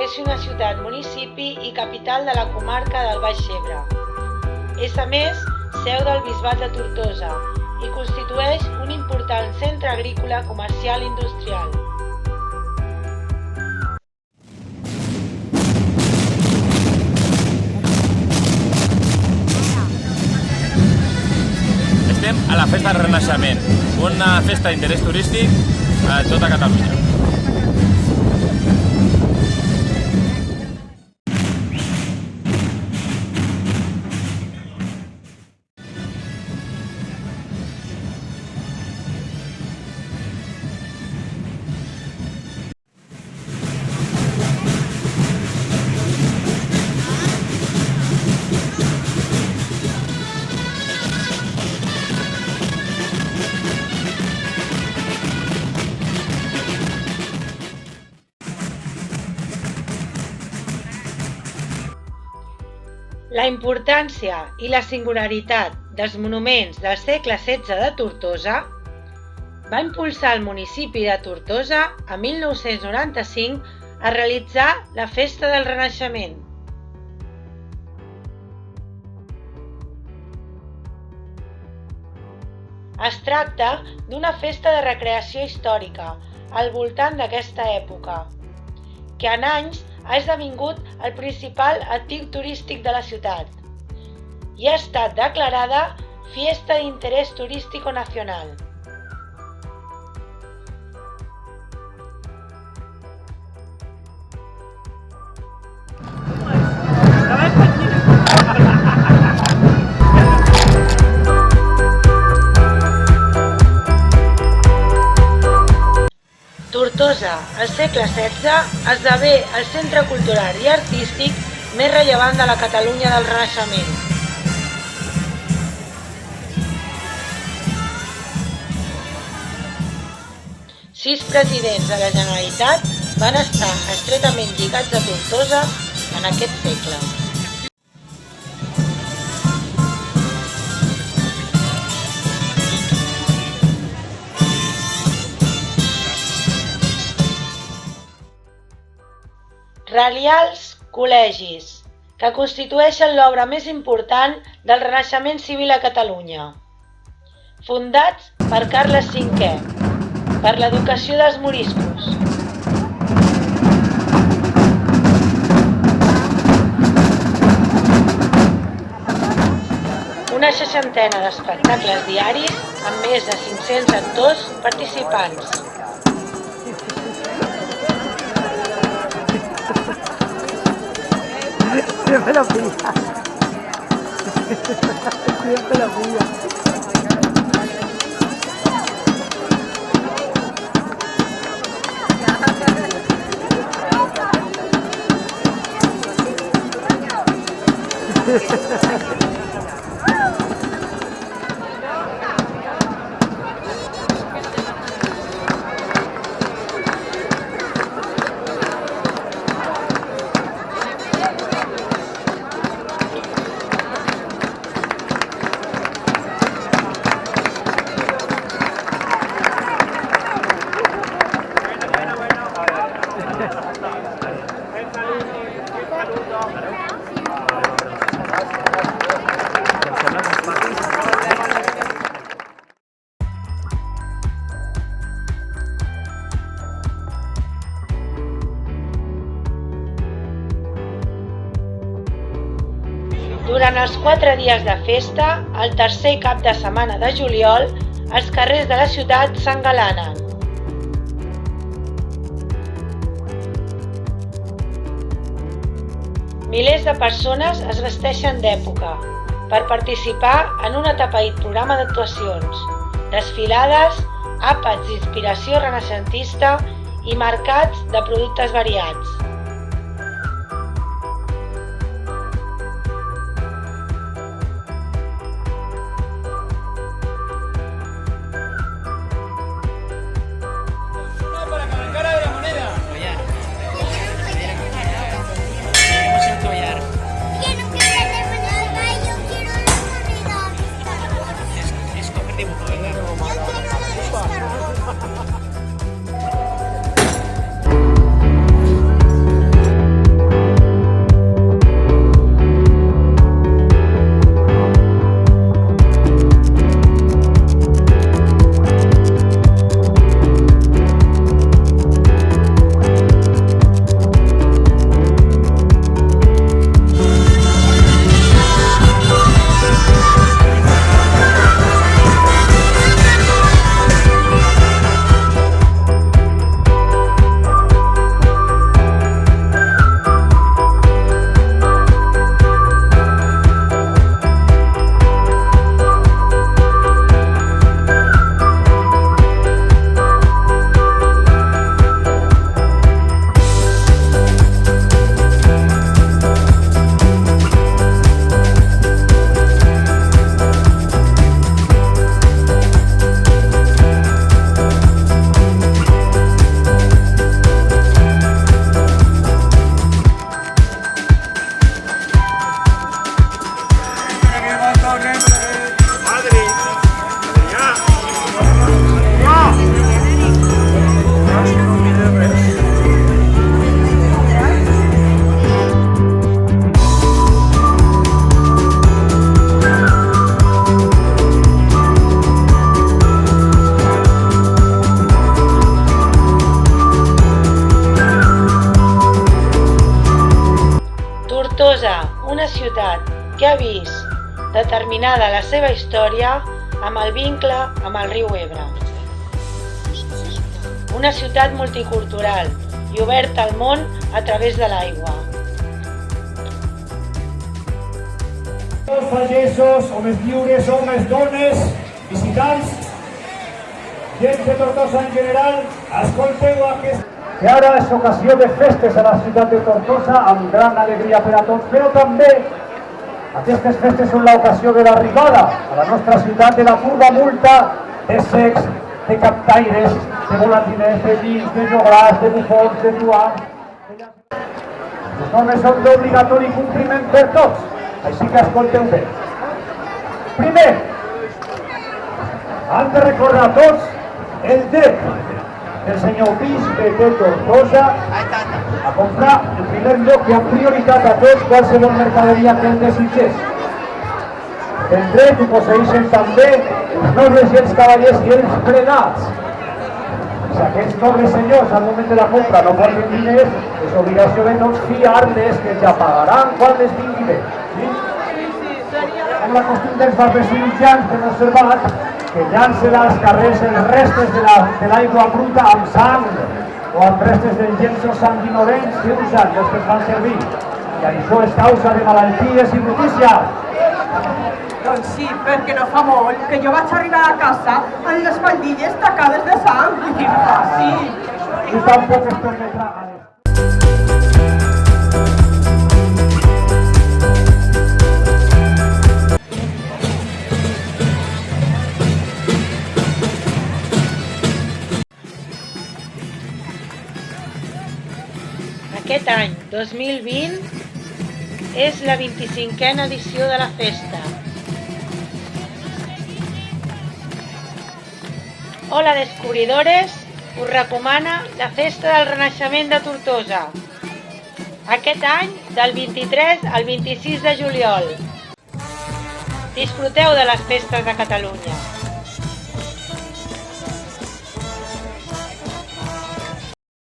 és una ciutat-municipi i capital de la comarca del Baix Ebre. És, a més, seu del Bisbat de Tortosa i constitueix un important centre agrícola, comercial i industrial. Estem a la Festa del Renaixement, una festa d'interès turístic a tota Catalunya. La importància i la singularitat dels monuments del segle XVI de Tortosa va impulsar el municipi de Tortosa a 1995 a realitzar la Festa del Renaixement. Es tracta d'una festa de recreació històrica al voltant d'aquesta època, que en anys ha esdevingut el principal atractiu turístic de la ciutat i ha estat declarada Fiesta de Interés Turístico Nacional. Tortosa, al segle XVI, esdevé el centre cultural i artístic més rellevant de la Catalunya del Renaixement. Sis presidents de la Generalitat van estar estretament lligats a Tortosa en aquest segle. Relials col·legis, que constitueixen l'obra més important del Renaixement civil a Catalunya. Fundats per Carles V, per l'educació dels moriscos. Una seixantena d'espectacles diaris amb més de 500 actors participants. Siempre lo pilla. Siempre lo pilla. Durant els 4 dies de festa, el tercer cap de setmana de juliol, els carrers de la ciutat s'engalanen. Milers de persones es vesteixen d'època per participar en un atapeït programa d'actuacions, desfilades, àpats d'inspiració renaixentista i mercats de productes variats. que ha vist determinada la seva història amb el vincle amb el riu Ebre. Una ciutat multicultural i oberta al món a través de l'aigua. Els pagesos, homes lliures, homes, dones, visitants, gent de Tortosa en general, escolteu aquest... Que ara és ocasió de festes a la ciutat de Tortosa, amb gran alegria per a tots, però també aquestes festes són l'ocasió de l'arribada a la nostra ciutat de la curva multa de secs, de captaires, de volatines, de vins, de joglars, de bufons, de truans. Les normes són d'obligatori compliment per tots, així que escolteu bé. Primer, han de recórrer a tots el dret del senyor bisbe de Tortosa a comprar en primer lloc i amb prioritat a tots qualsevol mercaderia que el desitgés. El dret ho posseeixen també els nobles i els cavallers i els prenats. Si aquests nobles senyors al moment de la compra no porten diners, és obligació de tots fiar-les que ja pagaran quan les vingui bé. Sí? Com la costum dels barbers i mitjans que hem observat, que llancen als carrers els restes de l'aigua bruta amb sang o amb restes dels llenços sanguinolents que usen els que es fan servir. I això és causa de malalties i brutícia. Doncs sí, perquè no fa molt que jo vaig arribar a casa amb les faldilles tacades de sang. I fàcil. I tampoc es permetrà a les... Aquest any, 2020, és la 25a edició de la festa. Hola Descobridores us recomana la Festa del Renaixement de Tortosa. Aquest any, del 23 al 26 de juliol. Disfruteu de les festes de Catalunya.